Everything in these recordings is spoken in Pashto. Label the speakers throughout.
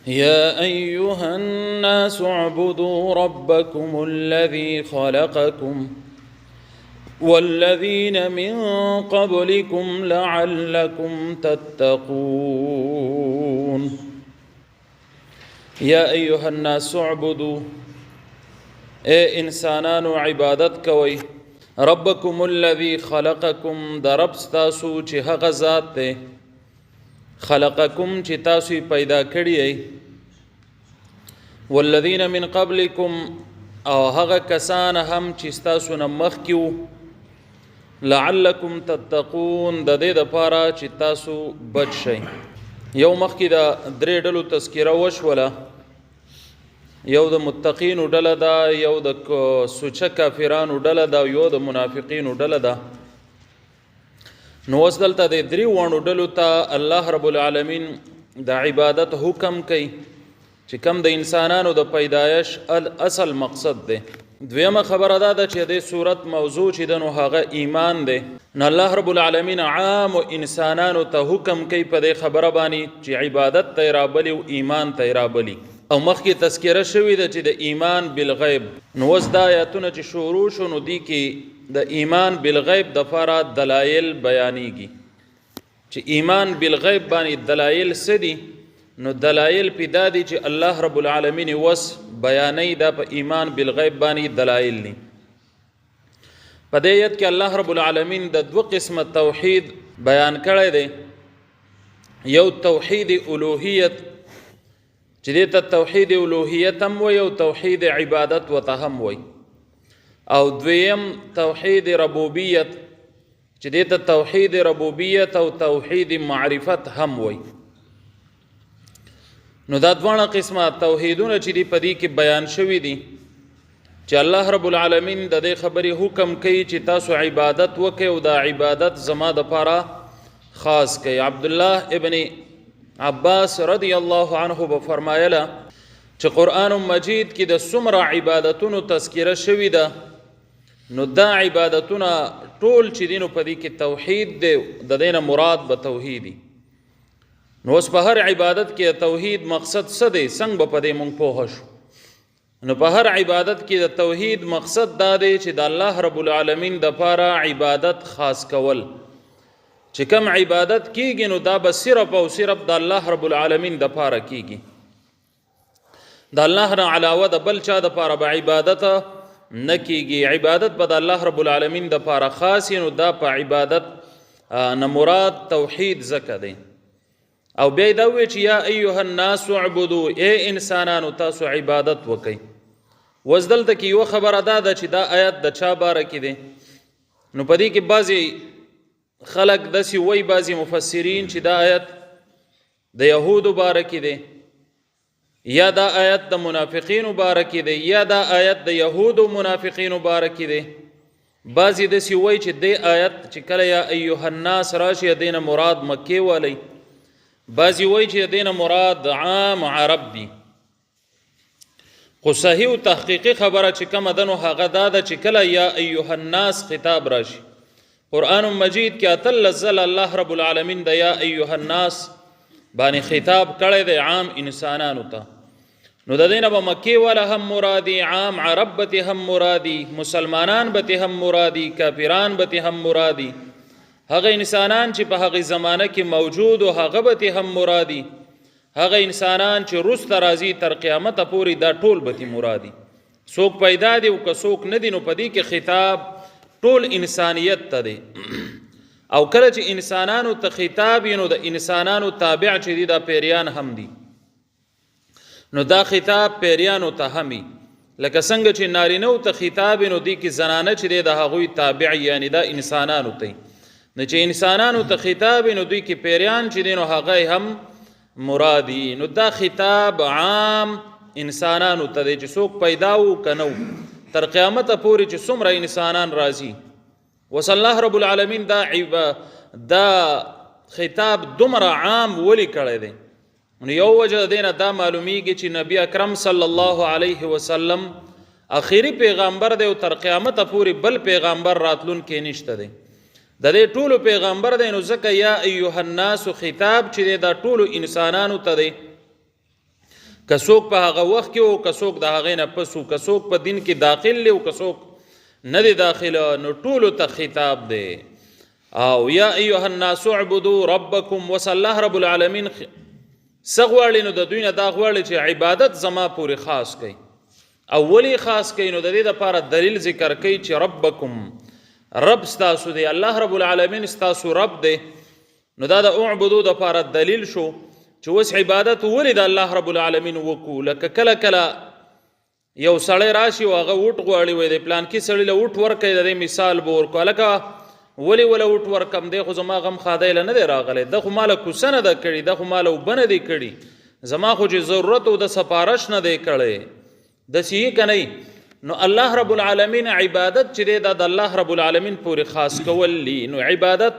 Speaker 1: يا أيها الناس اعبدوا ربكم الذي خلقكم والذين من قبلكم لعلكم تتقون. يا أيها الناس اعبدوا، اے انسانانو عبادت کوي، ربکم الذي خلقکم، در رب ستاسو چې هغه ذات دی، خلقکم چې تاسو پیدا کړی ای، والذین من قبلکم او هغه کسان هم چې ستاسو نه مخکې وو، لعلکم تتقون، د دې دپاره چې تاسو بچ شئ. یو مخکې د درې ډلو تذکیره وشوله، یو د متقینو ډله ده، یو د سوچه کافرانو ډله ده، یو د منافقینو ډله ده. نو اوس دلته د درې واړو ډلو ته الله رب العالمین د عبادت حکم کوي چې کم د انسانانو د پیدایش اصل مقصد دی. دویمه خبره ده چې د صورت موضوع چې ده نو هغه ایمان دی. نو الله رب العالمین عام انسانانو ته حکم کوي په دې خبره باندې چې عبادت ته رابلی او ایمان ته رابلی. او مخکې تذکره شوې ده چې د ایمان بالغیب. نو اوس دا آیاتونه چې شروع شو نو دی کې د ایمان بالغیب دپاره دلایل بیانیږي چې ایمان بالغیب باندې دلایل څه دي. نو دلایل پې دا دي چې الله رب العالمین وس بیانوي دا په ایمان بالغیب باندې دلایل دي. په دې آیت کې الله رب العالمین د دوه قسمه توحید بیان کړی دی. یو توحید الوهیت چې دې ته توحید الوهیت هم وایي او توحید عبادت ورته هم وایي، او دویم توحید ربوبیت چې دې ته توحید ربوبیت او توحید معرفت هم وایي. نو دا دواړه قسمه توحیدونه چې دي په دې کې بیان شوي دي چې الله رب العالمین د دې خبرې حکم کوي چې تاسو عبادت وکړئ او دا عبادت زما دپاره خاص کوي. عبدالله ابن عباس رضی الله عنه به فرمایله چې قرآن مجید کې د څومره عبادتونو تذکره شوي ده نو دا عبادتونه ټول چې دي نو په دې کې توحید دی، د دې نه مراد به توحیدي. نو اوس په هر عبادت کې توحید مقصد څه دی، څنګه به په دې مونږ پوه شو. نو په هر عبادت کې د توحید مقصد دا دی چې د الله رب العالمین دپاره عبادت خاص کول. چې کم عبادت کیږي نو دا به صرف او صرف د الله رب العالمین دپاره کیږي، د الله نه علاوه د بل چا دپاره به عبادت نه کیږي. عبادت به د الله رب العالمین دپاره خاص نو دا په عبادت نه مراد توحید ځکه دی. او بیا دا وی چې یا ایها الناس اعبدوا، ای انسانانو تاسو عبادت وکئ. اوس دلته کې یوه خبره دا ده چې دا آیت د چا باره کې دی. نو په دې کې بعضې خلق داسې وایي، بعضې مفسرین چې دا آیت د یهودو باره کې دی، یا دا آیت د منافقینو باره کې دی، یا دا آیت د یهودو منافقینو باره کې دی. بعضې داسې وایي چې دې آیت چې کله یا ایها الناس راشي دې نه مراد مکې والی، بعضی وایي چې دې نه مراد عام عرب دي. خو صحیح او تحقیقي خبره چې کومه ده نو هغه دا ده چې کله یا ایها الناس خطاب راشي قرآن مجید کې اتلس ځله الله رب العالمین د یا ایها الناس باندې خطاب کړی دی عام انسانانو ته. نو د دې نه به مکې والا هم مرادي، عام عرب به هم مرادي، مسلمانان به هم مرادي، کافران به هم مرادي، هغه انسانان چې په هغه زمانه کې موجود او هغه به هم مرادي، هغه انسانان چې وروسته راځي تر قیامته پورې دا ټول به مرادي. څوک پیدا دي او که څوک نه دي نو په دې کې خطاب ټول انسانیت ته دی. او کله چې انسانانو ته خطاب وي نو د انسانانو تابع چې دي دا پیریان هم دي، نو دا خطاب پیریانو ته هم وي. لکه څنګه چې نارینهو ته خطاب وي نو دې کې زنانه چې دی د هغوی تابع یعنی دا انسانانو ته. نو چې انسانانو ته خطاب نو دوی کې پیریان چې دی نو هغه هم مرادي. نو دا خطاب عام انسانانو ته دی چې څوک پیدا وو که نه وو تر قیامته پورې چې څومره انسانان راځي. وس الله رب العالمین دا خطاب دومره عام ولی کړی دی. نو یو وجه د دې نه دا معلومیږي چې نبی اکرم صلی الله علیه وسلم آخري پیغمبر دی او تر قیامته پورې بل پیغمبر راتلونکی نشته دی. د دې ټولو پیغمبر دی نو ځکه یا ایها الناس خطاب چې دی دا ټولو انسانانو ته دی. که څوک په هغه وخت کې او که څوک د هغې نه پس و، که څوک په دین کې داخل دی او که څوک نه دی داخله، نو ټولو ته خطاب دی. او یا ایها الناس اعبدوا ربکم، وس الله رب العالمین څه غواړي؟ نو د دوی نه دا غواړي چې عبادت زما پورې خاص کوي. او ولې خاص کوي؟ نو د دې دپاره دلیل ذکر کوي چې ربکم، رب ستاسو دی، الله رب العالمین ستاسو رب دی. نو دا د اعبدو دپاره دلیل شو چې اوس عبادت ولې د الله رب العالمین وکړو. لکه کله کله یو سړی راشي او هغه وټ غواړي، وایي د پلانکي سړي له وټ ورکوي، د دې مثال به ورکړو. هلکه ولې وله وټ ورکم؟ دی خو زما غم خادی له نه دی راغلی، ده خو ماله کوڅه نه ده کړې، ده خو ماله اوبه نه دی کړي، زما خو چې ضرورت و د سپارش نه دی کړی، داسې یې که نه. نو الله رب العالمین عبادت چې دی دا د الله رب العالمین پورې خاص کول دي. نو عبادت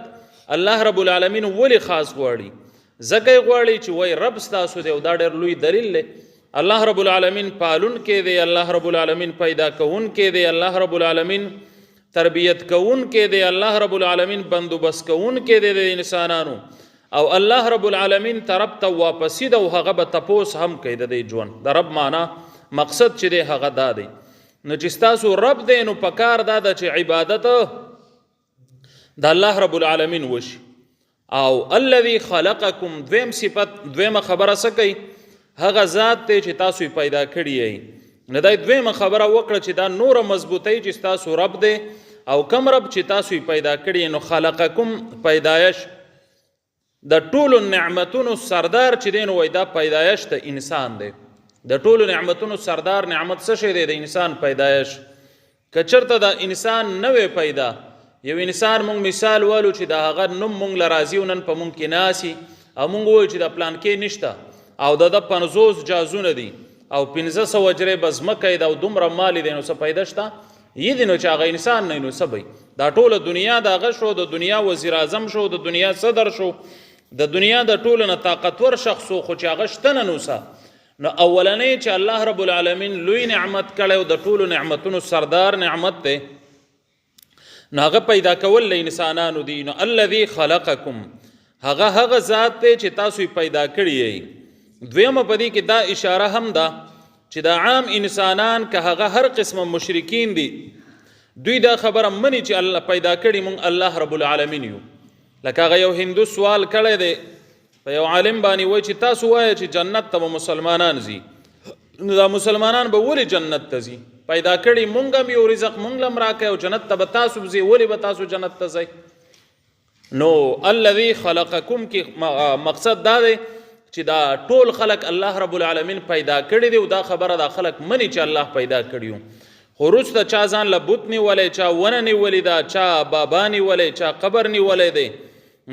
Speaker 1: الله رب العالمین ولې خاص غواړي؟ ځکه یې غواړي چې وایي رب ستاسو دی، او دا ډېر لوی دلیل دی. الله رب العالمین پالونکی دی، الله رب العالمین پیدا کوونکی دی، الله رب العالمین تربیت کوونکی دی، الله رب العالمین بندوبست کوونکی دی د انسانانو، او الله رب العالمین طرف ته واپسی ده او هغه به تپوس هم کوي د دې ژوند. د رب معنا مقصد چې دی هغه دا دی. نو چې ستاسو رب دی نو پکار دا ده چې عبادت د الله رب العالمین وشي. او الذي خلقکم، دویم صفت، دویمه خبره څه کوي؟ هغه ذات دی چې تاسو یې پیدا کړي یئ. نو دا دویمه خبره وکړه چې دا نوره مضبوطی چې ستاسو رب دی او کم رب چې تاسو یې پیدا کړي. نو خلقکم پیدایش د ټولو نعمتونو سردار چې دی، نو وایي دا پیدایش د انسان دی. د ټولو نعمتونو سردار نعمت څه شی دی؟ د انسان پیدایش. که چېرته د انسان نه وی پیدا، یو انسان مونږ مثال والو چې د هغه نوم مونږ له راځي او نن په مونږ کې ناسي، او مونږ وایو چې د پلانکې نشته او د 50 جازونه دي او 1500 اجرې به ځمکه یې ده او دومره مال دی، نو څه پیدا شته؟ یې دی نو چې هغه انسان نه، نو څه به دا ټوله دنیا د هغه شو، د دنیا وزیر اعظم شو، د دنیا صدر شو، د دنیا د ټولو نه طاقتور شخص و، خو چې هغه شته نه نو څه. نو اولنی چې الله رب العالمین لوی نعمت کړی او د ټولو نعمتونو سردار نعمت دی، نو هغه پیدا کول له انسانانو دی. نو الذي خلقکم، هغه ذات دی چې تاسو یې پیدا کړي یئ. دویمه په دې کې دا اشاره هم ده چې د عام انسانان که هغه هر قسمه مشرکین دي، دوی دا خبره مني چې الله پیدا کړي مونږ الله رب العالمین یو. لکه هغه یو هندو سوال کړی دی په یو عالم باندې، وایي چې تاسو وایه چې جنت ته به مسلمانان ځي، نو دا مسلمانان به ولې جنت ته ځي؟ پیدا کړي مونږ هم یو، رزق مونږ هم راکوي، او جنت ته به تاسو ځئ، ولې به تاسو جنت ته ځئ؟ نو الذي خلقکم کې مقصد دا دی چې دا ټول خلق الله رب العالمین پیدا کړي دي، او دا خبره دا خلق مني چې الله پیدا کړي. خو وروسته چا ځان له بت نیولی، چا ونه نیولې ده، چا بابا نیولی، چا قبر نیولی دی.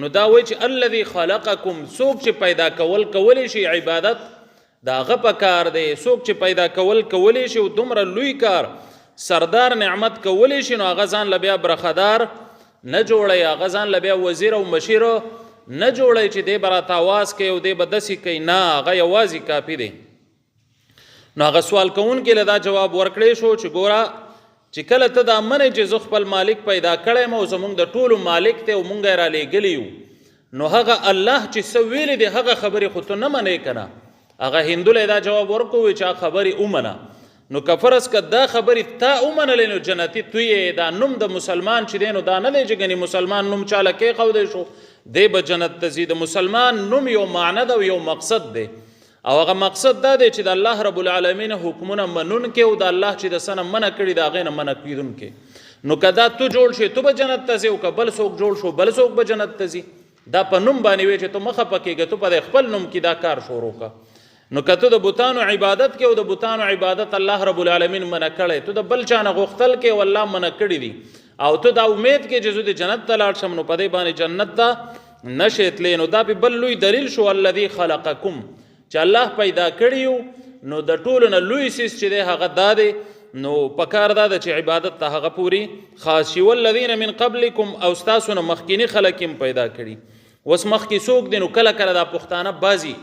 Speaker 1: نو دا وایي چې الذي خلقکم، څوک چې پیدا کولی شي عبادت د هغه په کار دی. څوک چې پیدا کولی شي او دومره لوی کار سردار نعمت کولی شي، نو هغه ځان له بیا برخدار نه جوړوي، هغه ځان له بیا وزیر او مشیر نه جوړوي چې دی به راته آواز کوي او دی به داسې کوي. نه، هغه یوازې کافي دی. نو هغه سوال کوونکي له دا جواب ورکړی شو چې ګوره چې کله ته دا منې چې زه خپل مالک پیدا کړی یم او زمونږ د ټولو مالک دی او مونږ یې رالیږلي یو، نو هغه الله چې څه ویلي دی هغه خبرې خو ته نه منې که نه. هغه هندو له دا جواب ورکوي چې هغه خبرې ومنه. نو که فرض که دا خبرې تا ومنلې نو جنتي تو یې. دا نوم د مسلمان چې دی نو دا نه دی چې ګنې مسلمان نوم چاله کېښودی شو دی به جنت ته ځي. د مسلمان نوم یو معنی ده او یو مقصد دی، او هغه مقصد دا دی چې د الله رب العالمین حکمونه منونکې او د الله چې د څه نه منع کړي د هغې نه منع کېدونکې. نو که دا تو جوړ شي تو به جنت ته ځې، او که بل څوک جوړ شو بل څوک به جنت ته ځي. دا په نوم باندې وی چې تو مخه پکېږه، تو په خپل نوم کې دا کار شروع که. نو که تو د بوتانو عبادت کې او د بوتانو عبادت الله رب العالمین منع کړی، تو د بل چا نه غوښتل کې او الله منع کړي دي، او تو دا امید کې چې زه د جنت ته لاړ شم، نو په دې باندې جنت ته نشې تللی. نو دا بل لوی دلیل شو الذي خلقکم، چې الله پیدا کړي. نو د ټولو نه لوی سیس چې دی هغه دا دی. نو پکار دا ده چې عبادت ته هغه پوری خاص شي. والذین من قبلکم، او ستاسو نه مخکینی خلک هم پیدا کړي. اوس مخکې څوک دی؟ نو کله کله دا پښتانه بعضي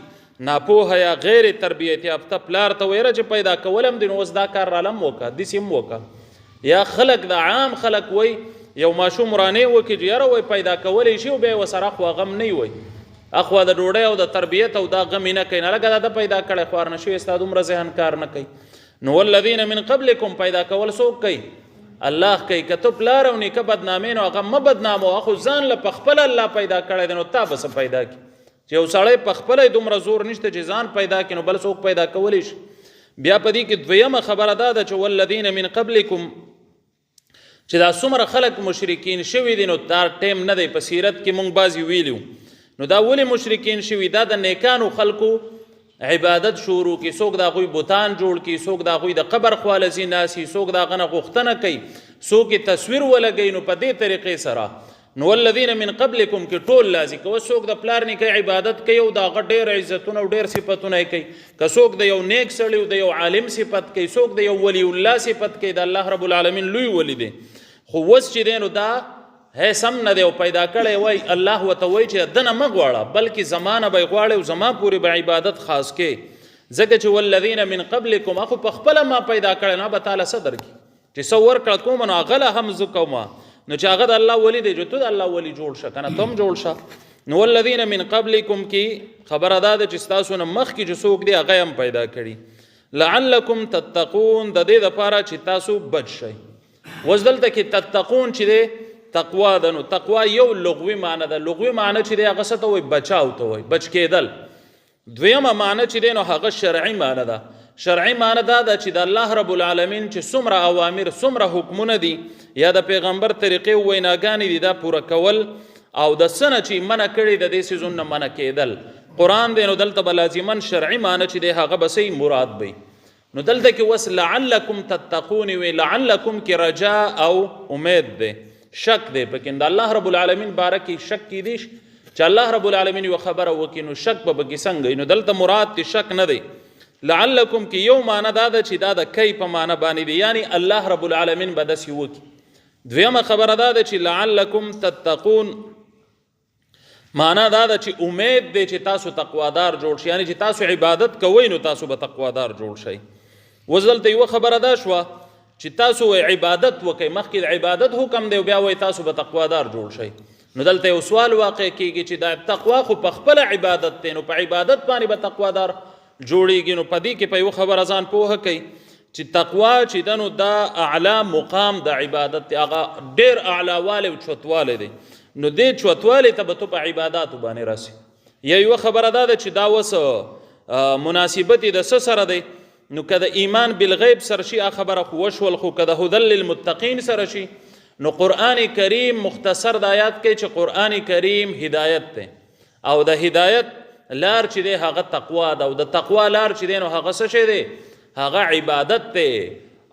Speaker 1: ناپوهه یا غیر تربیت یافته پلار ته ویره چې پیدا کولم دی، نو اوس دا کار رالم وکړه، داسې هم وکړه. یا خلک د عام خلک وی یو ماشوم رانې وکړي چې یاره وی پیدا کولی شي او بیا یې ورسره خوا غم نه وي، اخوا د ډوډۍ او د تربیت او دا غم نه کوي نه لکه دا پیدا کړی خوار نشوي ستا دومره ذهن کار نه کوي نو والذین من قبلکم پیدا کول څوک کوي الله کوي که ته پلار او نیکه بدنامې نو هغه مه بدنامو خو ځان له پخپله الله پیدا کړی دی نو تا به څه پیدا کړي چې یو سړی پخپله دومره زور نشته چې ځان پیدا کړي نو بل څوک پیدا کولی شي بیا په دې کې دویمه خبره دا ده چې والذین من قبلکم چې دا څومره خلک مشرکین شوي دي نو دا ټیم نه دی په سیرت کې مونږ بعضې ویلي نو دا ولې مشرکین شوي دا د نیکانو خلکو عبادت شروع کی څوک د هغوی بوتان جوړ کی څوک د هغوی د قبر خواله ځي ناسي څوک د هغه نه غوښتنه کوي څوک یې تصویر ولګوي نو په دې طریقې سره نو والذین من قبلکم کې ټول لازم که څوک د پلار نیکه عبادت کوي او د هغه ډېر عزتونه او ډېر صفتونه یې کوي که څوک د یو نیک سړي او د یو عالم صفت کوي څوک د یو ولی الله صفت کوي د الله رب العالمین لوی ولی دی خو اوس چې دی نو دا سم نه دی او پیدا کړی وای الله ورته وایي چې دنه مه غواړه بلکې زمانه به یې غواړې او زما پورې به عبادت خاص کې ځکه چې والذین من قبلکم خو پخپله ما پیدا کړی نو به تعالی څه درکړي چې څه ورکړه کوم نو هغه له هم زه کوم نو چې هغه د الله ولی دی چې ته د الله ولی جوړ شه که نه ته هم جوړ شه نو والذین من قبلکم کې خبره دا ده چې ستاسو نه مخکې چې څوک دی هغه هم پیدا کړي لعلکم تتقون د دې دپاره چې تاسو بچ شئ اوس دلته کې تتقون چې دی تقوا ده نو تقوا یو لغوي معنی ده لغوي معنی چې دی هغه څه ته وایي بچاو ته وایي بچ کېدل دویمه معنی چې دی نو هغه شرعي معنی ده شرعي معنی دا ده چې د الله رب العالمین چې څومره اوامر څومره حکمونه دي یا د پیغمبر طریقې ویناګانې دي دا پوره کول او د څه نه چې منع کړي د دې څیزونو نه منع کېدل قرآن دی نو دلته به لازما شرعي معنی چې دی هغه به صحیح مراد وي نو دلته کې اوس لعلکم تتقون وي لعلکم کې رجا او امید دی شک دی پکې د الله رب العالمین باره کې شک کیدی چې الله رب العالمین یو خبره وکړي نو شک به پکې څنګه نو دلته مراد دی شک نه دی لعلکم کې یو معنی دا ده چې دا د کی په معنی باندې دی یعنی الله رب العالمین به داسې وکړي دویمه خبره دا ده چې لعلکم تتقون معنی دا ده چې امید دی چې تاسو تقوادار جوړ شئ یعنی چې تاسو عبادت کوئ نو تاسو به تقوادار جوړ شئ اوس دلته یوه خبره دا شوه چې تاسو عبادت وکئ مخکې د عبادت حکم دی بیا وایي تاسو به تقوادار جوړ شئ نو دلته یو سوال واقع کیږي چې دا تقوا خو په خپله عبادت دی نو په عبادت باندې به تقوادار جوړیږي نو په دې کې په یوه خبره ځان پوهه کوي چې تقوا چې ده نو دا اعلی مقام د عبادت دی هغه ډېر اعلاوالی او چوتوالی دی نو دې چوتوالی ته به تو په عباداتو باندې راسي یا یوه خبره دا ده چې دا اوس مناسبت یې د څه سره دی نو که د ایمان بالغیب سره شي خبره خو وشول خو که د هدل للمتقین سره شي نو قرآن کریم مختصر د آیات کوي چې قرآن کریم هدایت دی او د هدایت لار چې دی هغه تقوا ده او د تقوا لار چې دی نو هغه څه شی دی هغه عبادت دی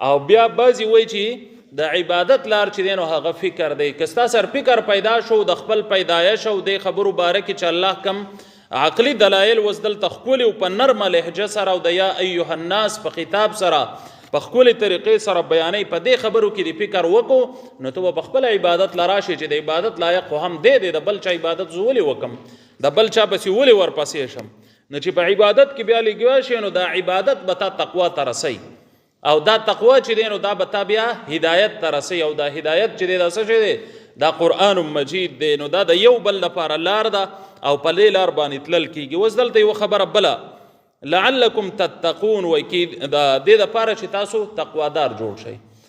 Speaker 1: او بیا بعضې وایي چې د عبادت لار چې دی نو هغه فکر دی که ستا سر فکر پیدا شو د خپل پیدایش او د خبرو باره کې چې الله کم عقلی دلایل وس دلته ښکلي او په نرمه لهجه سره او د یا ایها الناس په خطاب سره په ښکلې طریقې سره بیانوي په دې خبرو کې د فکر وکړو نو ته به په خپله عبادت له راشې چې د عبادت لایق خو هم دی د بل چا عبادت زه ولې وکړم د بل چا پسې ولې ورپسې شم نو چې په عبادت کې بیا لګیا شي نو دا عبادت به تا تقوا ته رسوي او دا تقوا چې دی نو دا به تا بیا هدایت ته رسوي او دا هدایت چې دی دا څه شی دی دا قرآن مجید دی نو دا د یو بل لپاره لار ده او په دې لار باندې تلل کېږي اوس دلته یوه خبره بله لعلکم تتقون وایي د دې دپاره چې تاسو تقوادار جوړ شئ